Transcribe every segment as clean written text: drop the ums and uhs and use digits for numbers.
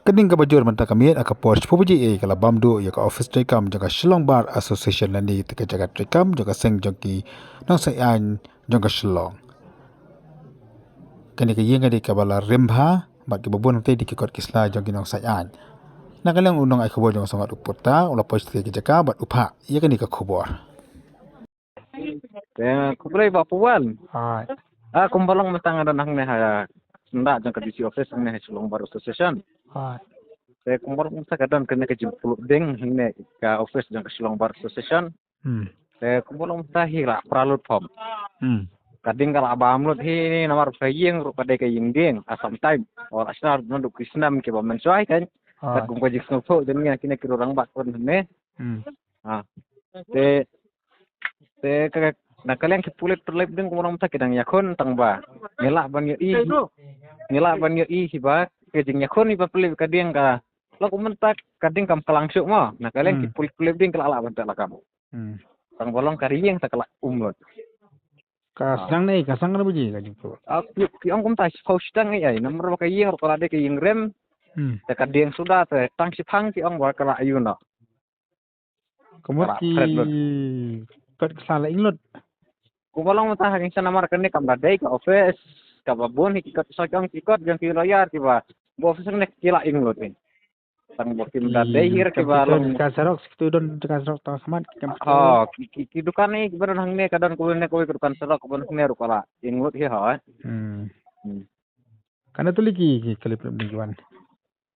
Kening ka bajur manta kami aka Porsche puji kala bamdu ya ka office trekam jaga Shillong Bar Association lani tika jaga trekam jaga seng jongki nang sayan jongka Shillong. Kani ka yenga di kabala rimha bagi babun te di kikot kisla jongki nang sayan. Nakalang unang ay kubor jong sangat upurta ula Porsche te jaga bat upha ya kani ka kubor. Kublai bapuan. Hai. Kumbalong matang ada nang ne ha nda jang kadisi office ne Shillong Bar Association. Hai. Kumbalong mata kadang kena ke jimpul ding ne ka office jang Shillong Bar Association. Kumbalong mata hira pralut pom. Kading kala abamlut hi nomor kayeng rupa de kayeng ding sometime or asar nunduk kisnam ke bamen soai kan. Kat kung kajik snufo dan kina kirurang bakon ne. Te nakalian kipulit terlep ding kumurang mata kidang yakon tang ba ngelak ban yo i hiba kejing yakon iba pelip kading ka lo kumentak kading kam kalangsuk mo nakalian kipulit ding kelala ban tak lakam tang bolong kariyeng tak kelak umut Kasang na kasang na buji ka jingko. Ki ong kum ta postang ai nomor ba kayeng ro kala de kayeng rem te kading sudah te tang sipang ki ong ba kala ayuna Kemudian kat kesala inglot. Kumbalong mata haking sa namar kani kam daday ka office ka babon hikot sa kang kikot jang kiloyar kiba bo office nek kila inglot ni tang bo kim daday hir kiba long kasarok situ don kasarok tang samat kam. Ki dukan ni kiba hang ne kadon ko ne ko dukan sarok ko ne ru kala inglot hi ha Kana tuliki ki kalip bingwan.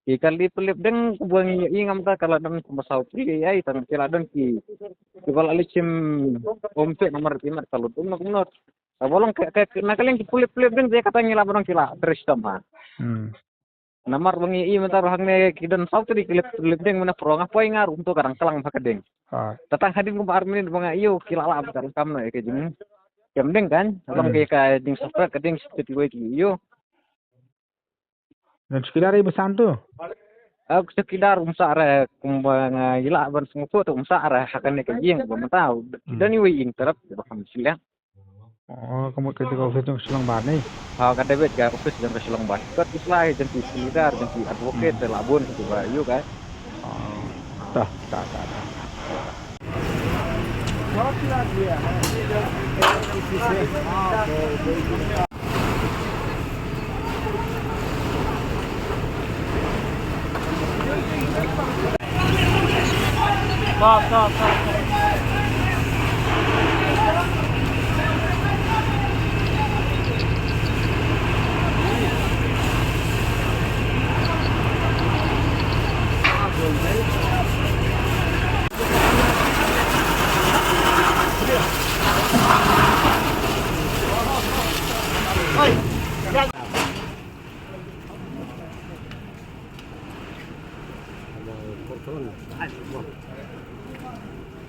Kali pelip deng buang ingam ta kala dan masau pri ai tang kila dan ki kala alicim ompe nomor timar kalau tu nak menot bolong ke nakalen ki pelip deng dia kata ngila barang kila terus tama namar bangi i mentar hangne kidan sau tadi pelip deng mana pro ngapo ngar untuk karang kelang pakadeng tatang hadin ko armin banga iyo kila la karang kamno e kejing kemdeng kan bolong ke ka ding software kadeng seperti iyo. Dan sekitar ibu santu. Aku sekedar umsara kumbang gila ban sungfu tu umsara hakan ke jing ba tahu dan ni wi interrupt ba kam silang Kamu ketika office jong Shillong Bar ni. Kada bet ga office jang Shillong Bar kat islah jang sekedar jang advocate labun tu ba yu kan Dah. Stop.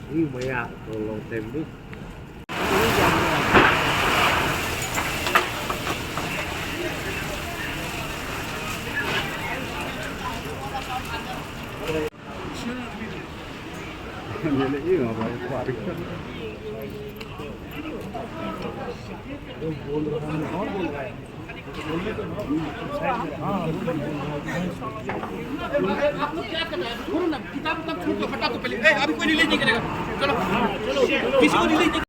Ini banyak tolong tembik. Ini apa? किताब तक छोड़ दो, हटा को पहले। अभी कोई डिलीट नहीं करेगा। चलो किसी को डिलीट